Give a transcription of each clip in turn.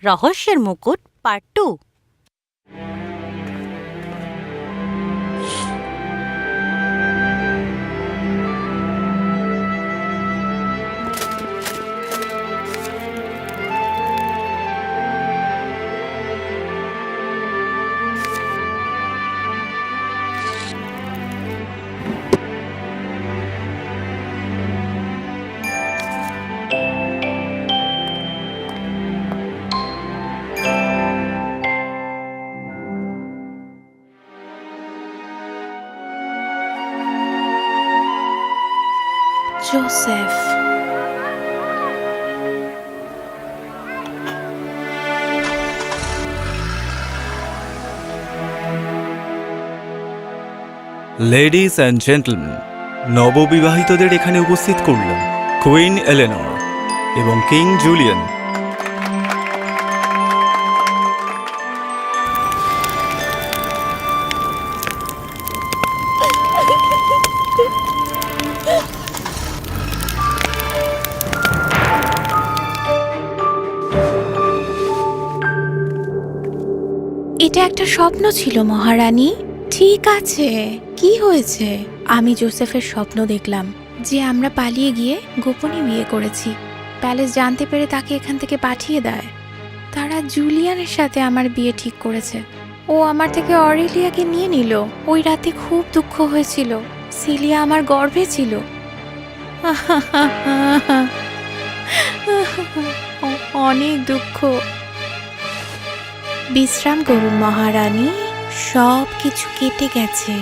রহস্যের মুকুট part 2। Joseph, ladies and gentleman, নববিবাহিতদের এখানে উপস্থিত করলাম কুইন এলেনর এবং কিং জুলিয়ান। এটা একটা স্বপ্ন ছিল মহারানী। ঠিক আছে, কি হয়েছে? আমি জোসেফের স্বপ্ন দেখলাম যে আমরা পালিয়ে গিয়ে গোপনে বিয়ে করেছি। প্যালেস জানতে পেরে তাকে এখান থেকে পাঠিয়ে দেয়। তারা জুলিয়ানের সাথে আমার বিয়ে ঠিক করেছে। ও আমার থেকে অরেলিয়াকে নিয়ে নিল। ওই রাতে খুব দুঃখ হয়েছিল। সিলিয়া আমার গর্ভে ছিল। অনেক দুঃখ। বিশ্রাম করুন মহারানী, সব কিছু কেটে গেছে।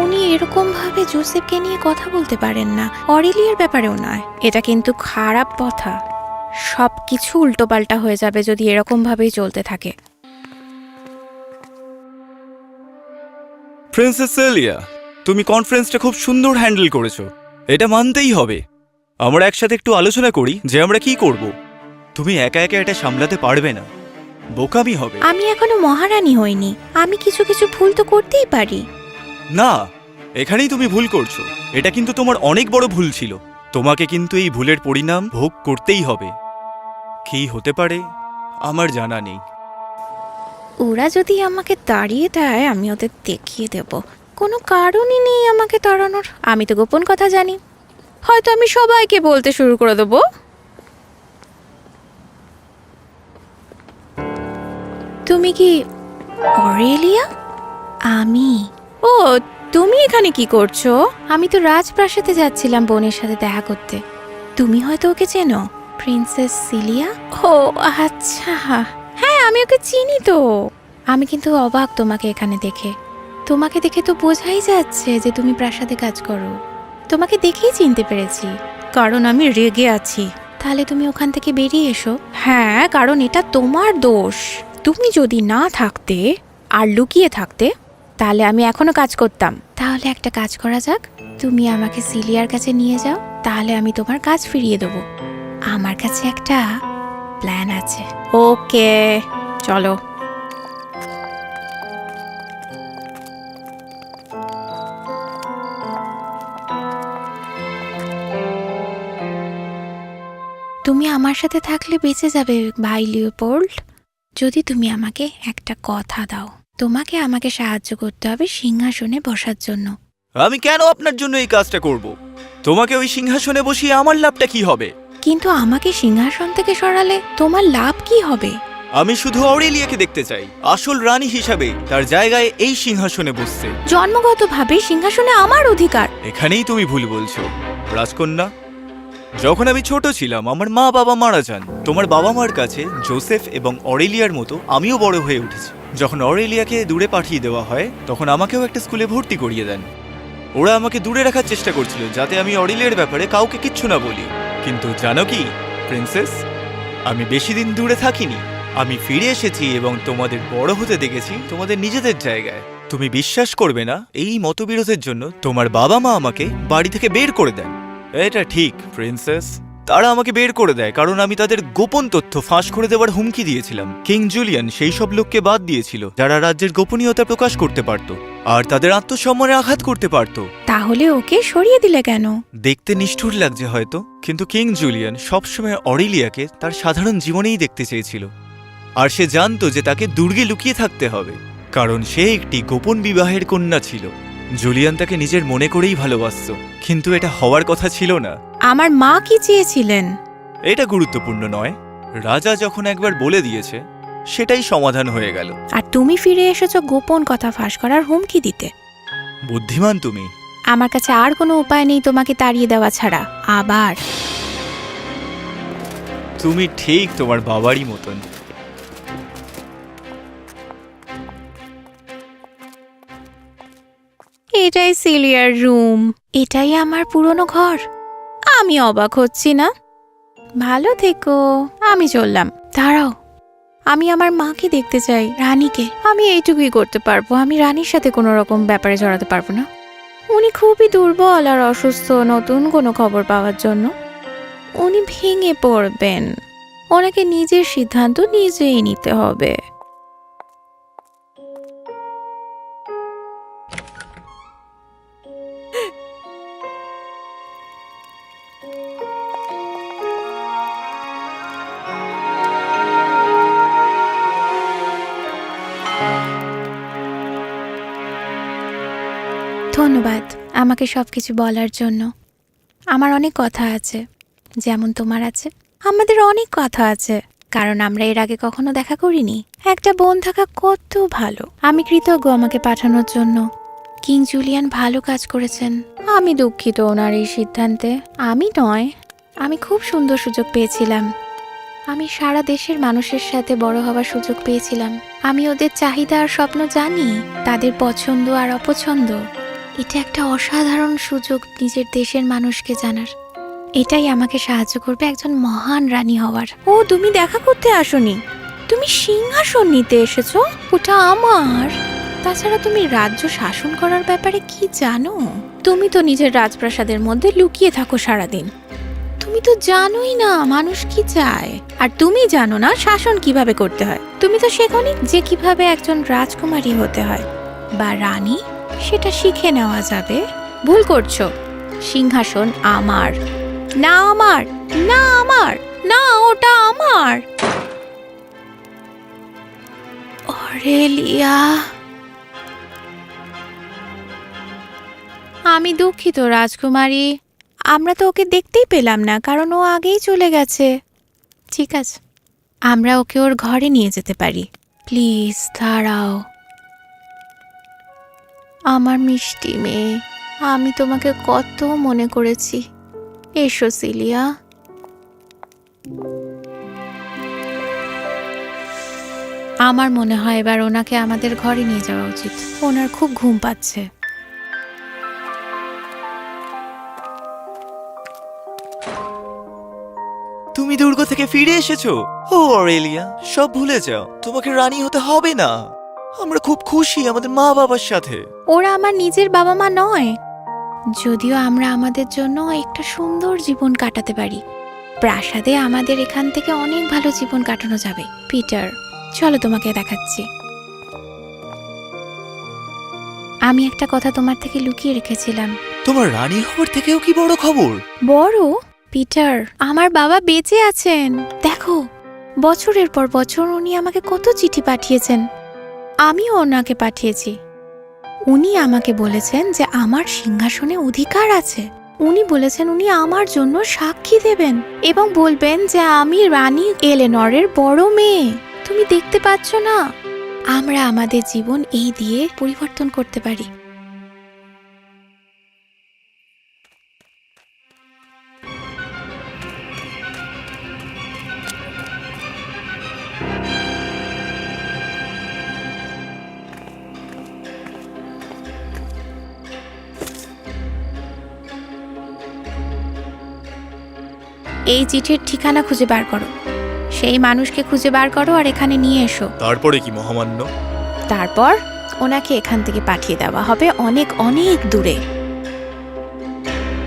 উনি এরকম ভাবে জোসেফকে নিয়ে কথা বলতে পারেন না, অরেলিয়ার ব্যাপারেও নয়। এটা কিন্তু খারাপ কথা। সব কিছু উল্টোপাল্টা হয়ে যাবে যদি এরকম ভাবেই চলতে থাকে। প্রিন্সেস সেলিয়া, তুমি কনফারেন্সটা খুব সুন্দর হ্যান্ডেল করেছো, এটা মানতেই হবে। আমরা একসাথে একটু আলোচনা করি যে আমরা কি করব। তুমি একা একা এটা সামলাতে পারবে না, বোকামি হবে। আমি এখনো মহারানী হইনি, আমি কিছু কিছু ভুল তো করতেই পারি। না, এখানেই তুমি ভুল করছো। এটা কিন্তু তোমার অনেক বড় ভুল ছিল। তোমাকে কিন্তু এই ভুলের পরিণাম ভোগ করতেই হবে। কি হতে পারে আমার জানা নেই। ওরা যদি আমাকে তাড়িয়ে দেয় আমি ওদের দেখিয়ে দেব। কোনো কারণই নেই আমাকে তাড়ানোর। আমি তো গোপন কথা জানি, হয়তো আমি সবাইকে বলতে শুরু করে দেব। তুমি কি অরেলিয়া? আমি। ও, তুমি এখানে কি করছো? আমি তো রাজপ্রাসাদে যাচ্ছিলাম বোনের সাথে দেখা করতে। তুমি হয়তো ওকে চেনো, প্রিন্সেস সিলিয়া। ও আচ্ছা, হ্যাঁ আমি ওকে চিনি তো। আমি কিন্তু অবাক তোমাকে এখানে দেখে। তোমাকে দেখে তো বোঝাই যাচ্ছে যে তুমি প্রাসাদে কাজ করো। তোমাকে দেখেই চিনতে পেরেছি, কারণ আমি রেগে আছি। তাহলে তুমি ওখান থেকে বেরিয়ে এসো। হ্যাঁ, কারণ এটা তোমার দোষ। তুমি যদি না থাকতে আর লুকিয়ে থাকতে তাহলে আমি এখনো কাজ করতাম। তাহলে একটা কাজ করা যাক, তুমি আমাকে সিলিয়ার কাছে নিয়ে যাও, তাহলে আমি তোমার কাজ ফিরিয়ে দেবো। আমার কাছে একটা প্ল্যান আছে। ওকে, চলো। তুমি আমার সাথে থাকলে বেঁচে যাবে ভাই লিওপোল্ড, যদি তুমি আমাকে একটা কথা দাও। তোমাকে আমাকে সাহায্য করতে হবে সিংহাসনে বসার জন্য। আমি কেন আপনার জন্য এই কাজটা করব? তোমাকে ওই সিংহাসনে বসিয়ে আমার লাভটা কি হবে? কিন্তু আমাকে সিংহাসন থেকে সরালে তোমার লাভ কি হবে? আমি শুধু অরেলিয়াকে দেখতে চাই আসল রানী হিসাবে তার জায়গায় এই সিংহাসনে বসতে। জন্মগতভাবে সিংহাসনে আমার অধিকার। এখানেই তুমি ভুল বলছো রাজকন্যা। যখন আমি ছোট ছিলাম আমার মা বাবা মারা যান। তোমার বাবা মার কাছে জোসেফ এবং অরেলিয়ার মতো আমিও বড় হয়ে উঠেছি। যখন অরেলিয়াকে দূরে পাঠিয়ে দেওয়া হয় তখন আমাকেও একটা স্কুলে ভর্তি করিয়ে দেন। ওরা আমাকে দূরে রাখার চেষ্টা করছিল যাতে আমি অরেলিয়ার ব্যাপারে কাউকে কিচ্ছু না বলি। কিন্তু জানো কি প্রিন্সেস, আমি বেশি দিন দূরে থাকিনি। আমি ফিরে এসেছি এবং তোমাদের বড় হতে দেখেছি তোমাদের নিজেদের জায়গায়। তুমি বিশ্বাস করবে না, এই মতবিরোধের জন্য তোমার বাবা মা আমাকে বাড়ি থেকে বের করে দেন। এটা ঠিক প্রিন্সেস, তারা আমাকে বের করে দেয় কারণ আমি তাদের গোপন তথ্য ফাঁস করে দেওয়ার হুমকি দিয়েছিলাম। কিং জুলিয়ান সেই সব লোককে বাদ দিয়েছিল যারা রাজ্যের গোপনীয়তা প্রকাশ করতে পারত। আর তাদের আত্মসম্মানে আঘাত করতে পারত। তাহলে ওকে সরিয়ে দিলে কেন? দেখতে নিষ্ঠুর লাগছে হয়তো, কিন্তু কিং জুলিয়ান সবসময় অরেলিয়াকে তার সাধারণ জীবনেই দেখতে চেয়েছিল। আর সে জানতো যে তাকে দুর্গে লুকিয়ে থাকতে হবে, কারণ সে একটি গোপন বিবাহের কন্যা ছিল। জুলিয়ান তাকে নিজের মনে করেই ভালোবাসত, কিন্তু এটা হওয়ার কথা ছিল না। আমার মা কি চেয়েছিলেন? এটা গুরুত্বপূর্ণ নয়, রাজা যখন একবার বলে দিয়েছে সেটাই সমাধান হয়ে গেল। আর তুমি ফিরে এসেছো গোপন কথা ফাঁস করার হুমকি দিতে। বুদ্ধিমান তুমি। আমার কাছে আর কোনো উপায় নেই তোমাকে তাড়িয়ে দেওয়া ছাড়া। আবার তুমি ঠিক তোমার বাবারই মতন। এটাই সিলিয়ার রুম, এটাই আমার পুরনো ঘর। আমি অবাক হচ্ছি না। ভালো থেকো, আমি চললাম। দাঁড়াও, আমি আমার মাকে দেখতে চাই, রানীকে। আমি এইটুকুই করতে পারবো, আমি রানীর সাথে কোনো রকম ব্যাপারে জড়াতে পারবো না। উনি খুবই দুর্বল আর অসুস্থ, নতুন কোনো খবর পাওয়ার জন্য উনি ভেঙে পড়বেন। ওনাকে নিজের সিদ্ধান্ত নিজেই নিতে হবে। ধন্যবাদ আমাকে সবকিছু বলার জন্য। আমার অনেক কথা আছে, যেমন তোমার আছে। আমাদের অনেক কথা আছে, কারণ আমরা এর আগে কখনো দেখা করিনি। একটা বোন থাকা কত ভালো। আমি কৃতজ্ঞ আমাকে পাঠানোর জন্য। কিং জুলিয়ান ভালো কাজ করেছেন। আমি দুঃখিত ওনার এই সিদ্ধান্তে। আমি নয়, আমি খুব সুন্দর সুযোগ পেয়েছিলাম। আমি সারা দেশের মানুষের সাথে বড় হওয়ার সুযোগ পেয়েছিলাম। আমি ওদের চাহিদা আর স্বপ্ন জানি, তাদের পছন্দ আর অপছন্দ। এটা একটা অসাধারণ সুযোগ নিজের দেশের মানুষকে জানার। এটাই আমাকে সাহায্য করবে একজন মহান রানী হওয়ার। ও, তুমি দেখা করতে আসোনি, তুমি সিংহাসন নিতে এসেছো। ওটা আমার। তাছাড়া তুমি রাজ্য শাসন করার ব্যাপারে কি জানো? তুমি তো নিজের রাজপ্রাসাদের মধ্যে লুকিয়ে থাকো সারাদিন। তুমি তো জানোই না মানুষ কি চায়, আর তুমি জানো না শাসন কিভাবে করতে হয়। তুমি তো শেখোনি যে কিভাবে একজন রাজকুমারী হতে হয় বা রানী, সেটা শিখে নেওয়া যাবে। ভুল করছো। সিংহাসন আমার। না আমার, না আমার, না ওটা আমার। অরেলিয়া, আমি দুঃখিত রাজকুমারী, আমরা তো ওকে দেখতেই পেলাম না, কারণ ও আগেই চলে গেছে। ঠিক আছে, আমরা ওকে ওর ঘরে নিয়ে যেতে পারি। প্লিজ দাঁড়াও, আমার মিষ্টি মেয়ে, আমি তোমাকে কত মনে করেছি। এসো সিলিয়া। আমার মনে হয় এবার ওনাকে আমাদের ঘরে নিয়ে যাওয়া উচিত। ওনার খুব ঘুম পাচ্ছে। তুমি দুর্গ থেকে ফিরে এসেছো। ও অরেলিয়া, সব ভুলে যাও, তোমাকে রানী হতে হবে না। আমরা খুব খুশি আমাদের মা বাবার সাথে। ওরা আমার নিজের বাবা মা নয়, যদিও আমরা আমাদের জন্য একটা সুন্দর জীবন কাটাতে পারি। প্রাসাদে আমাদের এখান থেকে অনেক ভালো জীবন কাটানো যাবে। পিটার, চলো তোমাকে দেখাচ্ছি। আমি একটা কথা তোমার থেকে লুকিয়ে রেখেছিলাম। তোমার রানী হওয়ার থেকেও কি বড় খবর? বড়? পিটার, আমার বাবা বেঁচে আছেন। দেখো, বছরের পর বছর উনি আমাকে কত চিঠি পাঠিয়েছেন, আমিও ওনাকে পাঠিয়েছি। উনি আমাকে বলেছেন যে আমার সিংহাসনে অধিকার আছে। উনি বলেছেন উনি আমার জন্য সাক্ষী দেবেন এবং বলবেন যে আমি রানী এলেনরের বড় মেয়ে। তুমি দেখতে পাচ্ছ না, আমরা আমাদের জীবন এই দিয়ে পরিবর্তন করতে পারি। এই চিঠির ঠিকানা খুঁজে বার করো, সেই মানুষকে খুঁজে বার করো আর এখানে নিয়ে এসো। তারপরে কি মহামান্য? তারপর ওনাকে এখান থেকে পাঠিয়ে দেওয়া হবে অনেক অনেক দূরে।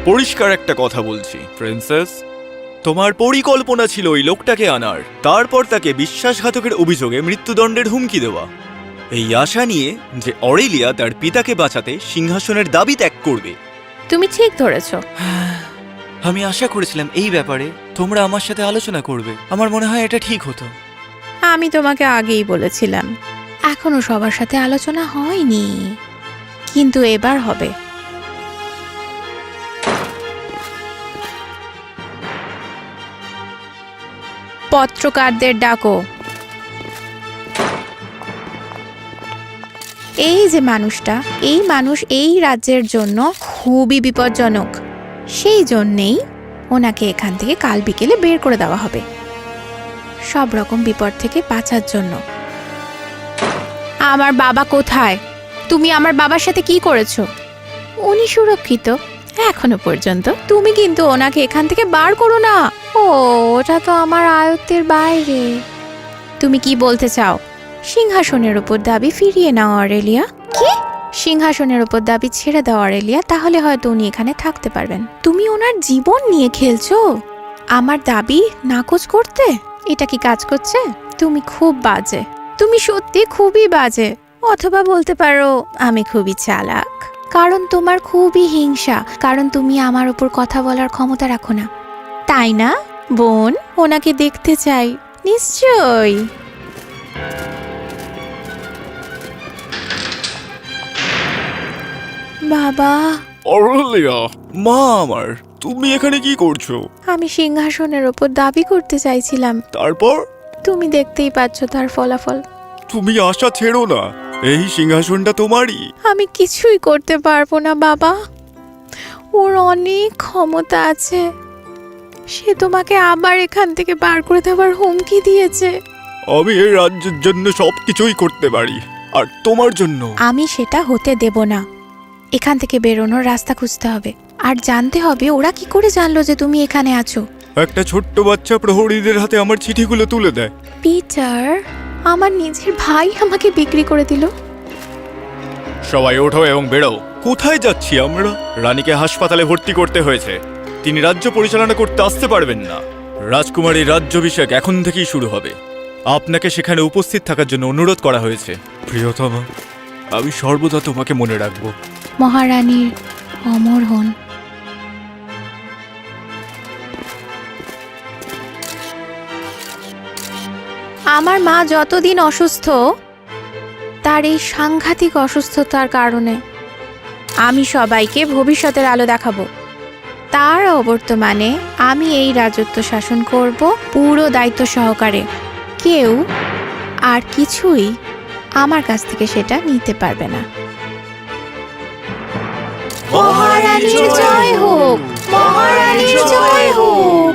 পরিষ্কার একটা কথা বলছি প্রিন্সেস, তোমার পরিকল্পনা ছিল ওই লোকটাকে আনার, তারপর তাকে বিশ্বাসঘাতকের অভিযোগে মৃত্যুদণ্ডের হুমকি দেওয়া। এই আশা নিয়ে যে অরেলিয়া তার পিতাকে বাঁচাতে সিংহাসনের দাবি ত্যাগ করবে। তুমি ঠিক ধরেছ। আমি আশা করেছিলাম এই ব্যাপারে তোমরা আমার সাথে আলোচনা করবে। আমার মনে হয় এটা ঠিক হতো। আমি তোমাকে আগেই বলেছিলাম, এখনো সবার সাথে আলোচনা হয়নি, কিন্তু এবার হবে। পত্রকারদের ডাকো। এই যে মানুষটা, এই মানুষ এই রাজ্যের জন্য খুবই বিপজ্জনক। সেই জন্যেই ওনাকে এখান থেকে কাল বিকেলে বের করে দেওয়া হবে, সব রকম বিপদ থেকে বাঁচার জন্য। আমার বাবা কোথায়? তুমি আমার বাবার সাথে কি করেছো? উনি সুরক্ষিত এখনো পর্যন্ত। তুমি কিন্তু ওনাকে এখান থেকে বার করো না। ও, ওটা তো আমার আয়ত্তের বাইরে। তুমি কি বলতে চাও? সিংহাসনের উপর দাবি ফিরিয়ে নাও অরেলিয়া। কি? সিংহাসনের উপর দাবি ছেড়ে দাও অরেলিয়া, তাহলে হয়তো উনি এখানে থাকতে পারবেন। তুমি ওনার জীবন নিয়ে খেলছো আমার দাবি নাকচ করতে। এটা কি কাজ করছে? তুমি খুব বাজে, তুমি সত্যি খুবই বাজে। অথবা বলতে পারো আমি খুবই চালাক, কারণ তোমার খুবই হিংসা, কারণ তুমি আমার উপর কথা বলার ক্ষমতা রাখো না, তাই না বোন? ওনাকে দেখতে চাই। নিশ্চয়ই। বাবা, অরেলিয়া, মা আমার, তুমি এখানে কি করছো? আমি সিংহাসনের ওপর দাবি করতে চাইছিলাম। তারপর? তুমি দেখতেই পাচ্ছ তার ফলাফল। তুমি আশা ছেড়ো না, এই সিংহাসনটা তোমারই। আমি কিছুই করতে পারবো না বাবা, ওর অনেক ক্ষমতা আছে। সে তোমাকে আবার এখান থেকে বার করে দেওয়ার হুমকি দিয়েছে। আমি এই রাজ্যের জন্য সবকিছুই করতে পারি, আর তোমার জন্য। আমি সেটা হতে দেব না। এখান থেকে বেরোনোর রাস্তা খুঁজতে হবে, আর জানতে হবে ওরা কি করে জানলো যে তুমি এখানে আছো। একটা ছোট্ট বাচ্চা প্রহরীদের হাতে আমার চিঠিগুলো তুলে দেয়। পিটার, আমার নিজের ভাই আমাকে বিক্রি করে দিল। সবাই ওঠো এবং বেরো। কোথায় যাচ্ছি আমরা? রানীকে হাসপাতালে ভর্তি করতে হয়েছে, তিনি রাজ্য পরিচালনা করতে আসতে পারবেন না। রাজকুমারীর রাজ্যাভিষেক এখন থেকেই শুরু হবে। আপনাকে সেখানে উপস্থিত থাকার জন্য অনুরোধ করা হয়েছে। প্রিয়তমা, আমি সর্বদা তোমাকে মনে রাখবো। মহারানীর অমর হন। আমার মা যতদিন অসুস্থ, তার এই সাংঘাতিক অসুস্থতার কারণে আমি সবাইকে ভবিষ্যতের আলো দেখাবো। তার অবর্তমানে আমি এই রাজত্ব শাসন করব পুরো দায়িত্ব সহকারে। কেউ আর কিছুই আমার কাছ থেকে সেটা নিতে পারবে না। মহারানীর জয় হোক! মহারানীর জয় হোক!